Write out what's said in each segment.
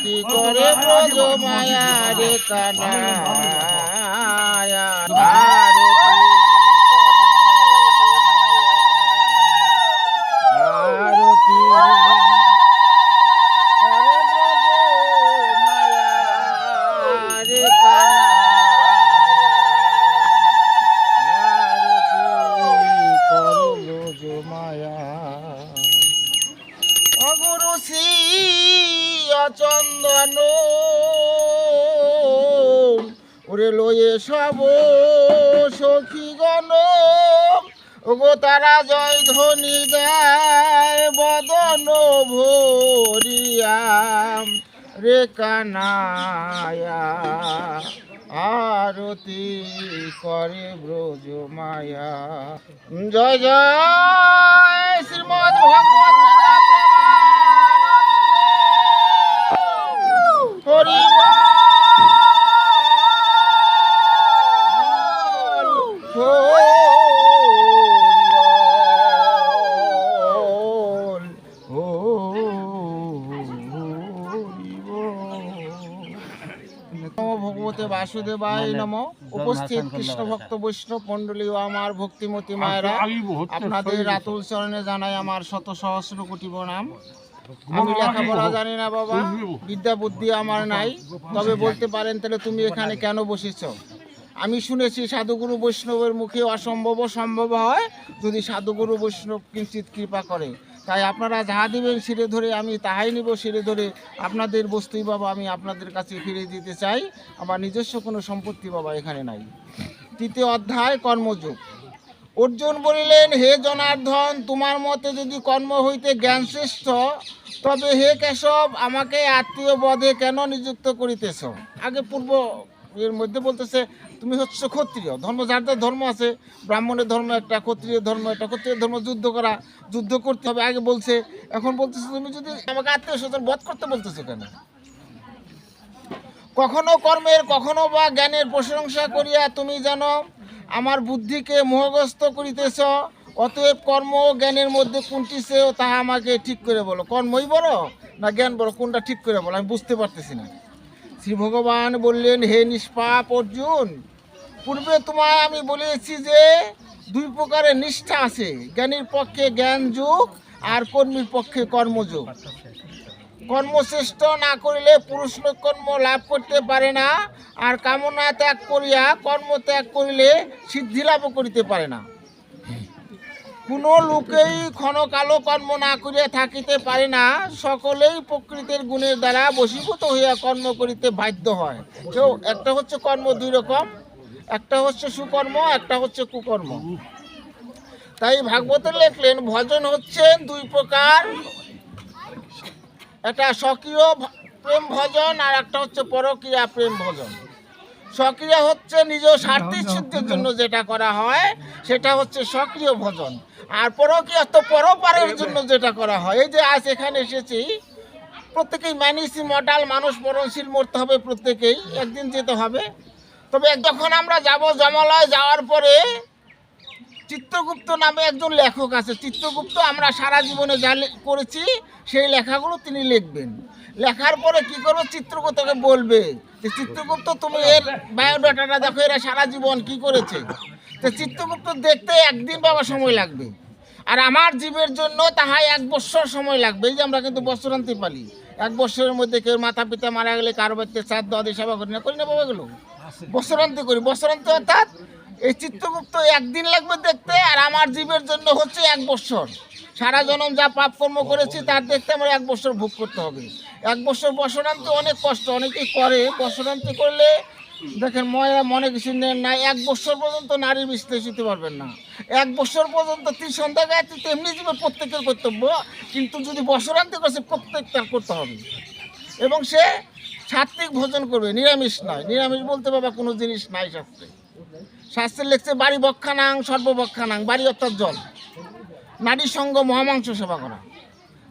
কি করে ব্রজ মায়া রে কানায়া আরতি করে ব্রজ মায়া রে কানায়া আরতি করে ব্রজ মায়া অগুরু শ্রী চন্দন ওরে লয়ে সব সখীগণ ওগো তারা জয় ধ্বনি দেয় বদন ভরিয়া রে কানায়া আরতি করে ব্রজ মায়া। জয় জয় শ্রীমদ্ ভাগবত হরি ভগবতে বাসুদেবায় নম। উপস্থিত কৃষ্ণ ভক্ত বৈষ্ণব মন্ডলী ও আমার ভক্তিমতী মায়েরা, আপনাদের রাতুল চরণে জানাই আমার শত সহস্র কোটি প্রণাম। আমি লেখাপড়া জানি না বাবা, বিদ্যা বুদ্ধি আমার নাই, তবে বলতে পারেন তাহলে তুমি এখানে কেন বসেছ? আমি শুনেছি সাধুগুরু বৈষ্ণবের মুখে অসম্ভব সম্ভব হয় যদি সাধুগুরু বৈষ্ণব কিঞ্চিত কৃপা করে। তাই আপনারা যাহা দিবেন শিরে ধরে আমি তাহাই নিব শিরে ধরে। আপনাদের বস্তুই বাবা আমি আপনাদের কাছে ফিরে দিতে চাই, আমার নিজস্ব কোনো সম্পত্তি বাবা এখানে নাই। তৃতীয় অধ্যায় কর্মযোগ। অর্জুন বলিলেন, হে জনার্দন, তোমার মতে যদি কর্ম হইতে জ্ঞান শ্রেষ্ঠ, তবে হে কেশব আমাকে আত্মীয় বধে কেন নিযুক্ত করিতেছ? আগে পূর্ব এর মধ্যে বলতেছে তুমি হচ্ছে ক্ষত্রিয় ধর্ম, যার যার ধর্ম আছে, ব্রাহ্মণের ধর্ম একটা, ক্ষত্রিয় ধর্ম একটা। ক্ষত্রিয় ধর্ম যুদ্ধ করা, যুদ্ধ করতে হবে আগে বলছে। এখন বলতেছে তুমি যদি আমাকে আত্মীয় স্বজন বধ করতে বলতেছো কেন? কখনো কর্মের কখনো বা জ্ঞানের প্রশংসা করিয়া তুমি যেন আমার বুদ্ধিকে মোহগ্রস্ত করিতেছ। অতএব কর্ম ও জ্ঞানের মধ্যে কোনটি শ্রেয় তাহা আমাকে ঠিক করে বলো। কর্মই বড় না জ্ঞান বড়, কোনটা ঠিক করে বলো, আমি বুঝতে পারতেছি না। শ্রী ভগবান বললেন, হে নিষ্পাপ অর্জুন, পূর্বে তোমায় আমি বলেছি যে দুই প্রকারের নিষ্ঠা আছে, জ্ঞানীর পক্ষে জ্ঞান যোগ আর কর্মীর পক্ষে কর্মযোগ। কর্মশ্রেষ্ঠ না করিলে পুরুষ নৈকর্ম লাভ করতে পারে না, আর কামনা ত্যাগ করিয়া কর্ম ত্যাগ করিলে সিদ্ধি লাভও করিতে পারে না। কোনো লোকেই ক্ষণকালো কর্ম না করিয়া থাকিতে পারে না, সকলেই প্রকৃতির গুণের দ্বারা বশীভূত হইয়া কর্ম করিতে বাধ্য হয়। কেউ একটা হচ্ছে কর্ম দুই রকম, একটা হচ্ছে সুকর্ম, একটা হচ্ছে কুকর্ম। তাই ভাগবতে লেখলেন ভজন হচ্ছেন দুই প্রকার, একটা স্বকীয় প্রেম ভজন আর একটা হচ্ছে পরক্রিয়া প্রেম ভজন। স্বক্রিয়া হচ্ছে নিজ স্বার্থের সিদ্ধির জন্য যেটা করা হয় সেটা হচ্ছে সক্রিয় ভজন, আর পরক্রিয়া তো পরপারের জন্য যেটা করা হয়। এই যে আজ এখানে এসেছি, প্রত্যেকেই মানিসি মডাল, মানুষ মরণশীল, মরতে হবে, প্রত্যেকেই একদিন যেতে হবে। তবে যখন আমরা যাব যমালয়, যাওয়ার পরে চিত্রগুপ্ত নামে একজন লেখক আছে। চিত্রগুপ্ত আমরা সারা জীবনে যা করেছি সেই লেখাগুলো তিনি লিখবেন। লেখার পরে কি করবে, চিত্রগুপ্তকে বলবে যে চিত্রগুপ্ত তুমি এর বায়োডাটাটা দেখো, এরা সারা জীবন কি করেছে। তো চিত্রগুপ্ত দেখতে একদিন বাবা সময় লাগবে, আর আমার জীবের জন্য তাহাই 1 বছর সময় লাগবে। এই যে আমরা কিন্তু বৎসরান্তি পালি, 1 বছরের মধ্যে কেউ মাতা পিতা মারা গেলে কারো বাড়িতে শ্রাদ্ধ আদি সেবা করি না বাবা, এগুলো বৎসরান্তি করি। বৎসরান্তি অর্থাৎ এই চিত্রগুপ্ত একদিন লাগবে দেখতে, আর আমার জীবের জন্য হচ্ছে 1 বছর। সারা জনম যা পাপ কর্ম করেছি তার দেখতে আমার 1 বছর ভোগ করতে হবে। 1 বছর বৎসরান্তি অনেক কষ্ট, অনেকেই করে। বৎসরান্তি করলে দেখেন মনে কিছু নেন না, 1 বছর পর্যন্ত নারী বিশ্লেষিত পারবেন না। 1 বছর পর্যন্ত ত্রিসন্ধ্যা গায়ত্রী তেমনি জীবে প্রত্যেকের কর্তব্য, কিন্তু যদি বছরান্তে করছে প্রত্যেক তার করতে হবে। এবং সে সাত্বিক ভোজন করবে, নিরামিষ নয়। নিরামিষ বলতে বাবা কোনো জিনিস নাই শাস্ত্রে। শাস্ত্রে লিখছে বাড়ি বক্ষানাং সর্ববক্ষানাং, বাড়ি অর্থাৎ জল, নারী সঙ্গ মহামাংস সেবা করা।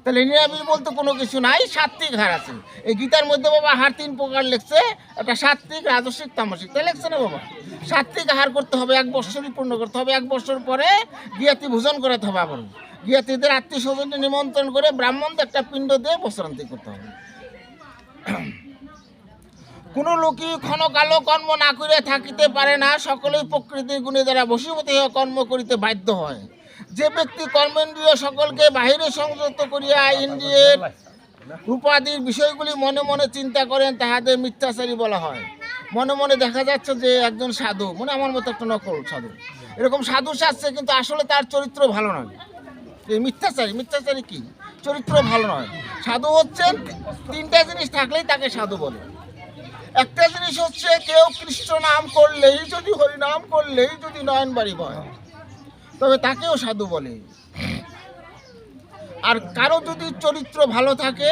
তাহলে নিরামিষ বলতে কোনো কিছু নাই, সাত্বিক হার আছে। এই গীতার মধ্যে বাবা হার 3 প্রকার লিখছে, একটা সাত্বিক, রাজসিক, তামসিক। তাই লিখছে না বাবা? সাত্বিক আহার করতে হবে, 1 বছরই পূর্ণ করতে হবে। 1 বছর পরে গিয়াতি ভোজন করাতে হবে। আবার গিয়াতিদের আত্মীয় স্বজনকে নিমন্ত্রণ করে ব্রাহ্মণদের একটা পিণ্ড দিয়ে বছরান্তি করতে হবে। কোনো লোকই ক্ষণকালো কর্ম না করে থাকিতে পারে না, সকলেই প্রকৃতির গুণে দ্বারা বশীভূত হয়ে কর্ম করিতে বাধ্য হয়। যে ব্যক্তি কর্মেন্দ্রিয় সকলকে বাহিরে সংযত করিয়া ইন্দ্রিয়ের রূপাদির বিষয়গুলি মনে মনে চিন্তা করেন, তাহাদের মিথ্যাচারী বলা হয়। মনে মনে দেখা যাচ্ছে যে একজন সাধু, মানে আমার মতো একটা নকল সাধু, এরকম সাধু সাজছে, কিন্তু আসলে তার চরিত্র ভালো নয়। এই মিথ্যাচারী। মিথ্যাচারী কি? চরিত্র ভালো নয়। সাধু হচ্ছেন 3টা জিনিস থাকলেই তাকে সাধু বলে। একটা জিনিস হচ্ছে কেউ কৃষ্ণ নাম করলেই, যদি হরি নাম করলেই যদি নয়ন বাড়ি বয়, তবে তাকেও সাধু বলে। আর কারো যদি চরিত্র ভালো থাকে,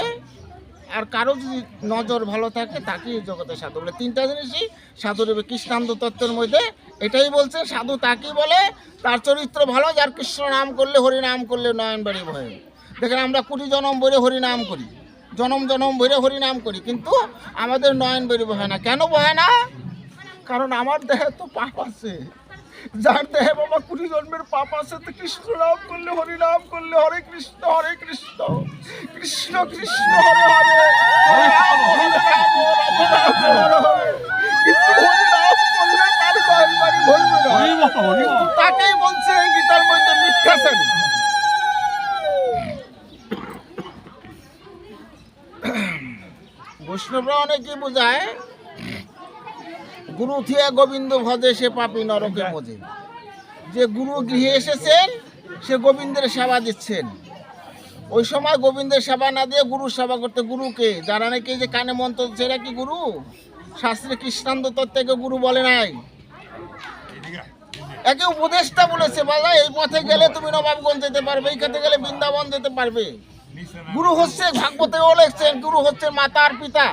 আর কারো যদি নজর ভালো থাকে, তাকেই জগতে সাধু বলে। 3টা জিনিসই সাধু রূপে কৃষ্ণানন্দ তত্ত্বের মধ্যে এটাই বলছে। সাধু তাকেই বলে তার চরিত্র ভালো, যার কৃষ্ণ নাম করলে, হরি নাম করলে নয়ন বাড়ি বয়। দেখেন আমরা 20 জনম ভরে হরি নাম করি, জনম জনম ভরে হরি নাম করি, কিন্তু আমাদের নয়ন বাড়ি বহে না। কেন বহে না? কারণ আমার দেহে তো পাপ আছে। যার দেহে বাবা 20 জন্মের পাপ আছে, তো কৃষ্ণ নাম করলে, হরি নাম করলে, হরে কৃষ্ণ কৃষ্ণ কৃষ্ণ হরে হরে, হরে রাম হরে রাম, কিন্তু হরি নাম করলে তার নয়ন বাড়ি ভরবে না। কিন্তু তাকেই বলছে গীতার মধ্যে মিথ্যাচারী। বৈষ্ণবরা অনেকে বোঝায় গুরু থিয়া গোবিন্দ ভজে সে পাপী নরকে মজে। যে গুরু গৃহে এসেছেন সে গোবিন্দের সেবা দিচ্ছেন, ওই সময় গোবিন্দের সেবা না দিয়ে গুরুর সেবা করতে। গুরুকে যারা নাকি যে কানে মন্ত্র, সেটা কি গুরু? শাস্ত্রে কৃষ্ণানন্দ তত্ত্বকে গুরু বলে নাই, একে উপদেষ্টা বলেছে। বাবা এই পথে গেলে তুমি নবাবগঞ্জ যেতে পারবে, এই পথে গেলে বৃন্দাবন যেতে পারবে। গুরু হচ্ছে, ভাগবতেও লিখছেন, গুরু হচ্ছে মাতার পিতা,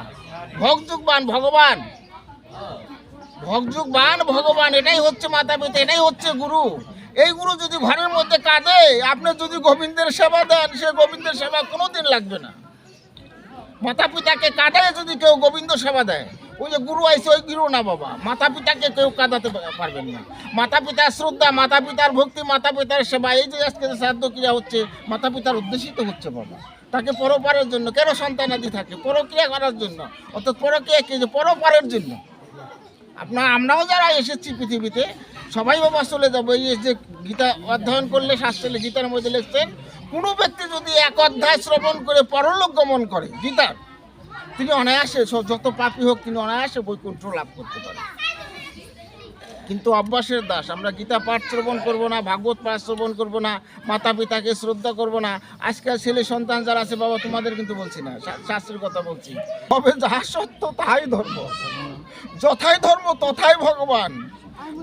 ভগযুগবান ভগবান, ভগযুগবান ভগবান, এটাই হচ্ছে মাতা পিতা, এটাই হচ্ছে গুরু। এই গুরু যদি ঘরের মধ্যে কাঁদে, আপনি যদি গোবিন্দের সেবা দেন, সে গোবিন্দের সেবা কোনোদিন লাগবে না। মাতা পিতাকে কাঁদায় যদি কেউ গোবিন্দ সেবা দেয়, ওই যে গুরু আইছে ওই গুরু না বাবা। মাতা পিতাকে কেউ কাঁদাতে পারবেন না। মাতা পিতার শ্রদ্ধা, মাতা পিতার ভক্তি, মাতা পিতার সেবা, এই যে আজকে শ্রাদ্ধ ক্রিয়া হচ্ছে, মাতা পিতার উদ্দেশিত হচ্ছে বাবা। তাকে পরপারের জন্য, কেন সন্তানাদি থাকে? পরক্রিয়া করার জন্য, অর্থাৎ পরক্রিয়া কি? যে পরপারের জন্য। আমরাও যারা এসেছি পৃথিবীতে সবাই বাবা চলে যাবো। এই যে গীতা অধ্যয়ন করলে, শাস্ত্রে গীতার মধ্যে লিখছেন, কোনো ব্যক্তি যদি 1 অধ্যায় শ্রবণ করে পরলোক গমন করে গীতার, তিনি অনায়াসে, যত পাপী হোক, তিনি অনায়াসে বৈকুণ্ঠ লাভ করতে পারেন। কিন্তু অভ্যাসের দাস আমরা গীতা পাঠ শ্রবণ করবো না, ভাগবত পাঠ শ্রবণ করবো না, মাতা পিতাকে শ্রদ্ধা করবো না। আজকাল ছেলে সন্তান যারা আছে বাবা, তোমাদের কিন্তু বলছি না, শাস্ত্রের কথা বলছি। তবে যাহা সত্য তাহাই ধর্ম, যথাই ধর্ম তথাই ভগবান।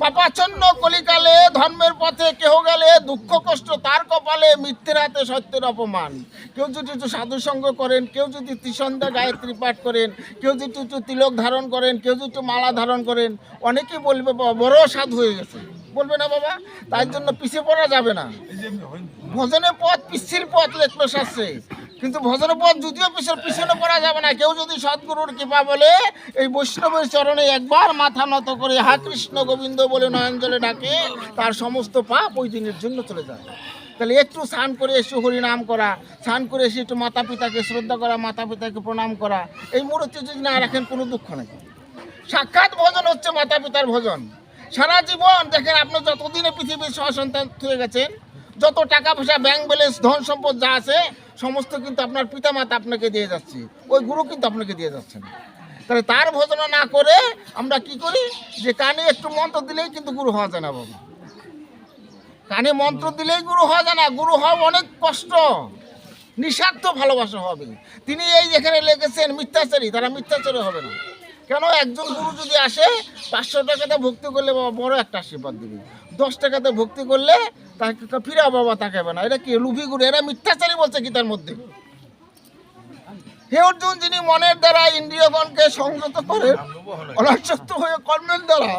পাপাচ্ছন্ন কলিকালে ধর্মের পথে কেহ গেলে, দুঃখ কষ্ট তার কপালে, মিথ্যের হাতে সত্যের অপমান। কেউ যদি একটু সাধু সঙ্গ করেন, কেউ যদি ত্রিসন্ধ্যা গায়ত্রী পাঠ করেন, কেউ যদি একটু তিলক ধারণ করেন, কেউ যদি একটু মালা ধারণ করেন, অনেকেই বলবে বাবা বড় সাধু হয়ে গেছে, বলবে না বাবা? তার জন্য পিছিয়ে পড়া যাবে না। ভজনের পথ পিছির পথ লেখলো শাস্ত্রে, কিন্তু ভজনের পথ যদিও পিছনে পড়া যাবে না। কেউ যদি সদ্গুরুর কৃপা বলে এই বৈষ্ণবের চরণে একবার মাথা নত করে হা কৃষ্ণ গোবিন্দ বলে নয়ন জলে ডাকে, তার সমস্ত পাপ ওই দিনের জন্য চলে যায়। তাহলে একটু স্নান করে এসে হরিনাম করা, স্নান করে এসে একটু মাতা পিতাকে শ্রদ্ধা করা, মাতা পিতাকে প্রণাম করা, এই মুহূর্তে যদি না রাখেন কোনো দুঃখ নেই। সাক্ষাৎ ভজন হচ্ছে মাতা পিতার ভজন। সারা জীবন দেখেন, আপনি যতদিনে পৃথিবীর সন্তান হয়ে গেছেন, যত টাকা পয়সা, ব্যাংক ব্যালেন্স, ধন সম্পদ যা আছে, সমস্ত কিন্তু আপনার পিতা মাতা আপনাকে দিয়ে যাচ্ছে, ওই গুরু কিন্তু আপনাকে দিয়ে যাচ্ছেন। তাহলে তার ভজনা না করে আমরা কি করি, যে কানে একটু মন্ত্র দিলেই কিন্তু গুরু হওয়া যায় না বাবা। কানে মন্ত্র দিলেই গুরু হওয়া যায় না। গুরু হওয়া অনেক কষ্ট, নিঃস্বার্থ ভালোবাসা হবে। তিনি এই যেখানে লিখেছেন মিথ্যাচারী, তারা মিথ্যাচারী হবে না। কেন একজন গুরু যদি আসে 500 টাকাতে ভক্তি করলে বাবা বড় একটা আশীর্বাদ দিবে, 10 টাকাতে ভক্তি করলে তাকে ফিরা বাবা তাকাবে না। এটা কি লুভি গুরু? এরা মিথ্যাচারী বলছে গীতার মধ্যে। হে অর্জুন, যিনি মনের দ্বারা ইন্দ্রিয়গণকে সংযত করে অনাসক্ত হয়ে কর্মের দ্বারা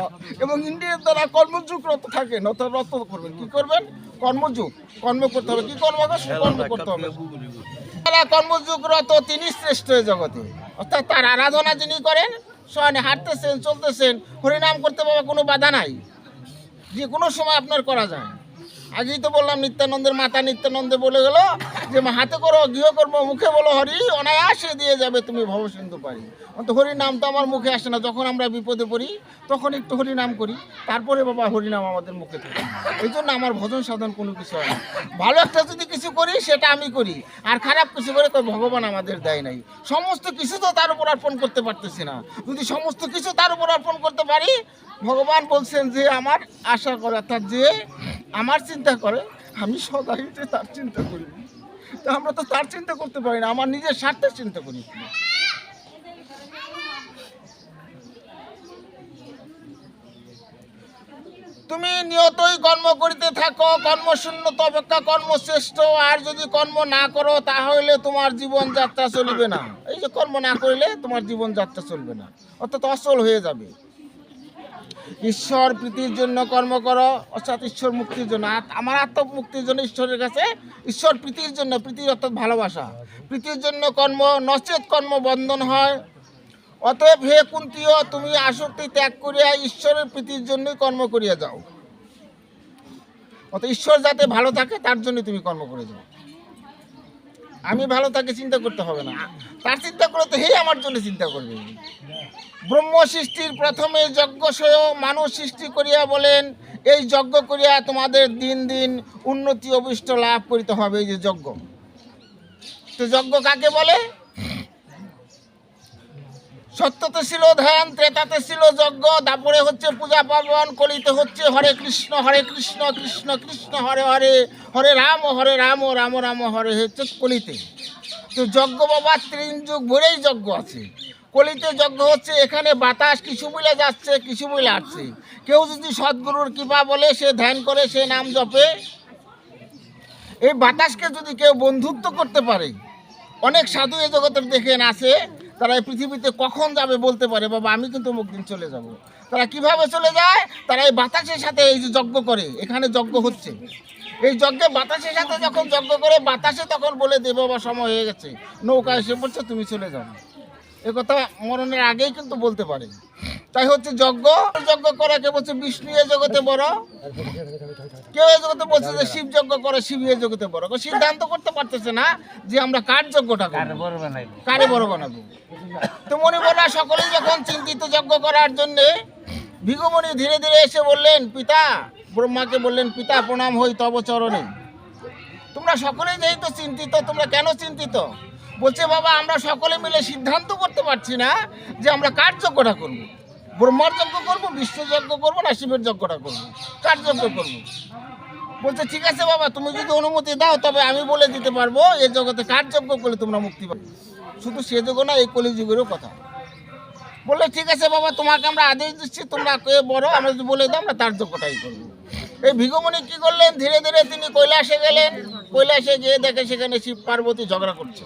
এবং ইন্দ্রিয়ের দ্বারা কর্মযোগ রত থাকেন, অর্থাৎ রত করবেন। কি করবেন? কর্মযোগ, কর্ম করতে হবে। কি কর্ম? কর্ম করতে হবে। তারা কর্মযোগ রত, তিনি শ্রেষ্ঠ এই জগতে। অর্থাৎ তার আরাধনা যিনি করেন, শয়নে হাঁটতেছেন, চলতেছেন, হরিনাম করতে বাবা কোনো বাধা নাই, যে কোনো সময় আপনার করা যায়। আগেই তো বললাম, নিত্যানন্দের মাতা নিত্যানন্দে বলে গেল যে হাতে করো গৃহকর্ম, মুখে বলো হরি, অনায়াসে দিয়ে যাবে তুমি ভবসিন্ধু পারি। অন্ত হরিনাম তো আমার মুখে আসে না, যখন আমরা বিপদে পড়ি তখন একটু হরিনাম করি, তারপরে বাবা হরিনাম আমাদের মুখে থাকে। এই জন্য আমার ভজন সাধন কোনো কিছু হয় না। ভালো একটা যদি কিছু করি সেটা আমি করি, আর খারাপ কিছু করে তো ভগবান আমাদের দেয় নাই। সমস্ত কিছু তো তার উপর অর্পণ করতে পারতেছি না। যদি সমস্ত কিছু তার উপর অর্পণ করতে পারি, ভগবান বলছেন যে আমার আশা করে, অর্থাৎ যে আমার চিন্তা করে আমি সদাই তার চিন্তা করি। তা আমরা তো তার চিন্তা করতে পারি না, আমার নিজের স্বার্থের চিন্তা করি। তুমি নিয়তই কর্ম করিতে থাকো, কর্মশূন্যতা অপেক্ষা কর্মশ্রেষ্ঠ। আর যদি কর্ম না করো তাহলে তোমার জীবনযাত্রা চলবে না। এই যে কর্ম না করলে তোমার জীবনযাত্রা চলবে না, অর্থাৎ অচল হয়ে যাবে। ঈশ্বর প্রীতির জন্য কর্ম করো, অর্থাৎ ঈশ্বর মুক্তির জন্য। আমার আত্মমুক্তির জন্য ঈশ্বরের কাছে, ঈশ্বর প্রীতির জন্য, প্রীতির অর্থাৎ ভালোবাসা, প্রীতির জন্য কর্ম, নচেত কর্ম বন্ধন হয়। অতএব হে কুন্তীয়, তুমি আসক্তি ত্যাগ করিয়া ঈশ্বরের প্রীতির জন্যই কর্ম করিয়া যাও। অর্থাৎ ঈশ্বর যাতে ভালো থাকে তার জন্য তুমি কর্ম করে যাও। আমি ভালো থাকি চিন্তা করতে হবে না, তার চিন্তা করে তো হে আমার জন্য চিন্তা করবে। ব্রহ্ম সৃষ্টির প্রথমে যজ্ঞসয় মানুষ সৃষ্টি করিয়া বলেন, এই যজ্ঞ করিয়া তোমাদের দিন দিন উন্নতি অভিষ্ট লাভ করিতে হবে। এই যে যজ্ঞ, তো যজ্ঞ কাকে বলে? সত্যতে ছিল ধ্যান, ত্রেতাতে ছিল যজ্ঞ, তারপরে হচ্ছে পূজা পার্বণ, কলিতে হচ্ছে হরে কৃষ্ণ কৃষ্ণ কৃষ্ণ হরে হরে, হরে রাম রাম রাম হরে, হচ্ছে কলিতে। তো যজ্ঞ বাবা 3 যুগ ভরেই যজ্ঞ আছে। কলিতে যজ্ঞ হচ্ছে এখানে বাতাস কিছু মিলে যাচ্ছে, কিছু মিলে আসছে। কেউ যদি সদ্গুরুর কৃপা বলে, সে ধ্যান করে, সে নাম জপে, এই বাতাসকে যদি কেউ বন্ধুত্ব করতে পারে, অনেক সাধু এ জগতের দেখেন আছে, তারা এই পৃথিবীতে কখন যাবে বলতে পারে, বাবা আমি কিন্তু অমুক দিন চলে যাব। তারা কিভাবে চলে যায়? তারা এই বাতাসের সাথে এই যে যজ্ঞ করে, এখানে যজ্ঞ হচ্ছে, এই যজ্ঞে বাতাসের সাথে যখন যজ্ঞ করে, বাতাসে তখন বলে দেব বাবা সময় হয়ে গেছে, নৌকা এসে পড়ছে, তুমি চলে যাও। এ কথা মরণের আগেই কিন্তু বলতে পারে। তাই হচ্ছে যজ্ঞ। যজ্ঞ করে কে বলছে বিষ্ণু এ জগতে বড়, কেউ এ জগতে বলছে যে শিব যজ্ঞ করে, শিব এ জগতে বড়। সিদ্ধান্ত করতে পারতেছে না যে আমরা কার যজ্ঞটা করবো, কারে বড় বানাবো। তো মণিবররা সকলেই যখন চিন্তিত যজ্ঞ করার জন্য, ভিগুমণি ধীরে ধীরে এসে বললেন, পিতা ব্রহ্মাকে বললেন, পিতা প্রণাম হই তব চরণে। তোমরা সকলেই যেহেতু চিন্তিত, তোমরা কেন চিন্তিত? বলছে বাবা আমরা সকলে মিলে সিদ্ধান্ত করতে পারছি না যে আমরা কার যজ্ঞটা করবো, ব্রহ্মার যজ্ঞ করবো, বিষ্ণু যজ্ঞ করবো, না শিবের যজ্ঞটা করবো, কার যজ্ঞ করবো। বলছে ঠিক আছে বাবা, তুমি যদি অনুমতি দাও তবে আমি বলে দিতে পারবো এই জগতে কার যজ্ঞ করলে তোমরা মুক্তি পাবে। শুধু সে যজ্ঞ না, এই কলিযুগেরও কথা। বললে ঠিক আছে বাবা, তোমাকে আমরা আদেশ দিচ্ছি, তোমরা কে বড় আমরা যদি বলে দাও, আমরা তার যজ্ঞটাই করবো। এই ভিগুমণি কি করলেন, ধীরে ধীরে তিনি কৈলাসে গেলেন। কৈলাসে গিয়ে দেখে সেখানে শিব পার্বতী ঝগড়া করছে।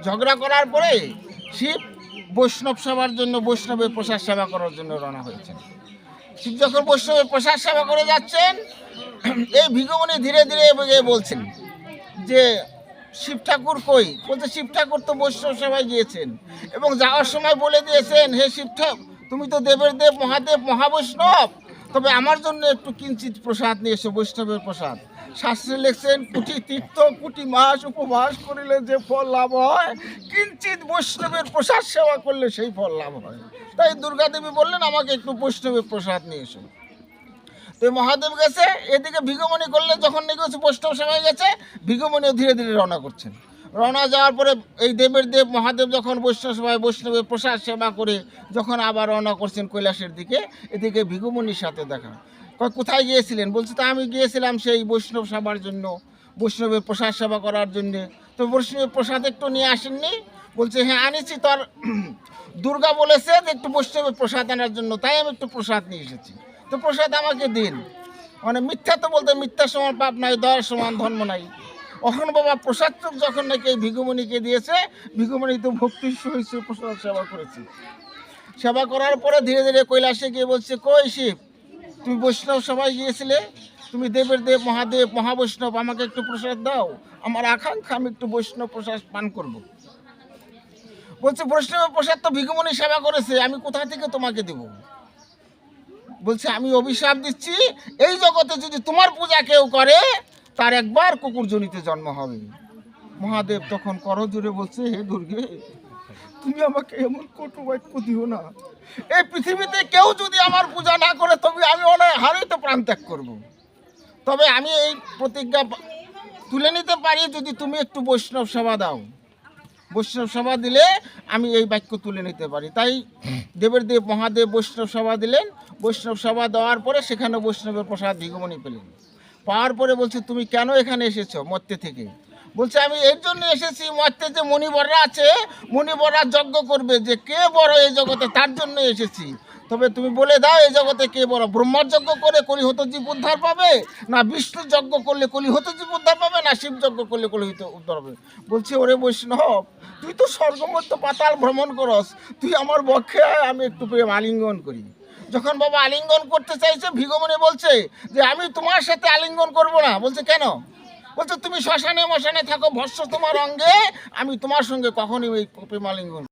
ঝগড়া করার পরে শিব বৈষ্ণব সেবার জন্য, বৈষ্ণবের প্রসাদ সেবা করার জন্য রওনা হয়েছেন। শিব যখন বৈষ্ণবের প্রসাদ সেবা করে যাচ্ছেন, এই ভিগুমণি ধীরে ধীরে বলছেন যে শিব ঠাকুর কই? বলছে শিব ঠাকুর তো বৈষ্ণব সেবায় গিয়েছেন, এবং যাওয়ার সময় বলে দিয়েছেন, হে শিব ঠাকুর তুমি তো দেবের দেব মহাদেব মহাবৈষ্ণব, তবে আমার জন্য একটু কিঞ্চিত প্রসাদ নিয়ে এসো, বৈষ্ণবের প্রসাদ। শাস্ত্রে লিখছেন, কোটি তীর্থ কোটি মাস উপবাস করিলে যে ফল লাভ হয়, কিঞ্চিত বৈষ্ণবের প্রসাদ সেবা করলে সেই ফল লাভ হয়। তাই দুর্গা দেবী বললেন আমাকে একটু বৈষ্ণবের প্রসাদ নিয়ে এসো। তো মহাদেব গেছে, এদিকে ভিগুমণি করলে যখন নাকি বৈষ্ণব সেবায় গেছে, ভিগুমণিও ধীরে ধীরে রওনা করছেন। রওনা যাওয়ার পরে এই দেবের দেব মহাদেব যখন বৈষ্ণব সেবায় বৈষ্ণবের প্রসাদ সেবা করে যখন আবার রওনা করছেন কৈলাসের দিকে, এদিকে ভিগুমণির সাথে দেখা। কোথায় গিয়েছিলেন? বলছে তা আমি গিয়েছিলাম সেই বৈষ্ণব সেবার জন্য, বৈষ্ণবের প্রসাদ সেবা করার জন্যে। তো বৈষ্ণবের প্রসাদ একটু নিয়ে আসেননি? বলছে হ্যাঁ আনিছি। তোর দুর্গা বলেছে যে একটু বৈষ্ণবের প্রসাদ আনার জন্য, তাই আমি একটু প্রসাদ নিয়ে এসেছি। তো প্রসাদ আমাকে দিন। মানে মিথ্যা তো বলতে, মিথ্যা সমান পাপ নাই, দয়ার সমান ধর্ম নাই। অখন বাবা প্রসাদ চোখ যখন নাকি এই ভিগুমণিকে দিয়েছে, ভিগুমণি তো ভক্তির সহিত প্রসাদ সেবা করেছে। সেবা করার পরে ধীরে ধীরে কৈলাসে গিয়ে বলছে, কই শিব, তুমি বৈষ্ণব সবাই গিয়েছিলে, তুমি দেবের দেব মহাদেব মহাবৈষ্ণব, আমাকে একটু প্রসাদ দাও, আমার আকাঙ্ক্ষা, আমি একটু বৈষ্ণব প্রসাদ পান করব। বলছে, বৈষ্ণবের প্রসাদ তো ভিগুমণি সেবা করেছে, আমি কোথা থেকে তোমাকে দেব? বলছে, আমি অভিশাপ দিচ্ছি, এই জগতে যদি তোমার পূজা কেউ করে তার একবার কুকুরজনিতে জন্ম হবে। মহাদেব তখন করজোরে বলছে, হে দুর্গে, তুমি আমাকে এমন কটু বাক্য দিও না। এই পৃথিবীতে কেউ যদি আমার পূজা না করে তবে আমি অনাহারেই তো প্রাণ ত্যাগ করবো। তবে আমি এই প্রতিজ্ঞা তুলে নিতে পারি যদি তুমি একটু বৈষ্ণব সেবা দাও। বৈষ্ণব সেবা দিলে আমি এই বাক্য তুলে নিতে পারি। তাই দেবের দেব মহাদেব বৈষ্ণব সেবা দিলেন। বৈষ্ণব সেবা দেওয়ার পরে সেখানে বৈষ্ণবের প্রসাদ ভিগুমণি পেলেন। পাওয়ার পরে বলছে, তুমি কেন এখানে এসেছো মর্তে থেকে? বলছে, আমি এর জন্য এসেছি, মর্তে যে মণিবররা আছে, মণিবররা যজ্ঞ করবে যে কে বড় এই জগতে, তার জন্য এসেছি। তবে তুমি বলে দাও, এই জগতে কে বড়? ব্রহ্মার যজ্ঞ করে কলিহত জীব উদ্ধার পাবে, না বিষ্ণু যজ্ঞ করলে কলিহত জীব উদ্ধার পাবে, না শিব যজ্ঞ করলে কলিহত উদ্ধার হবে? বলছে, ওরে বৈষ্ণব, তুই তো স্বর্গমত্য পাতাল ভ্রমণ করস, তুই আমার বক্ষে আয়, আমি একটু প্রেম আলিঙ্গন করি। যখন বাবা আলিঙ্গন করতে চাইছে, ভিগুমণি বলছে যে আমি তোমার সাথে আলিঙ্গন করব না। বলছে, কেন? বলছে, তুমি শ্মশানে মশানে থাকো, ভস্য তোমার অঙ্গে, আমি তোমার সঙ্গে কখনই ওই প্রেম আলিঙ্গন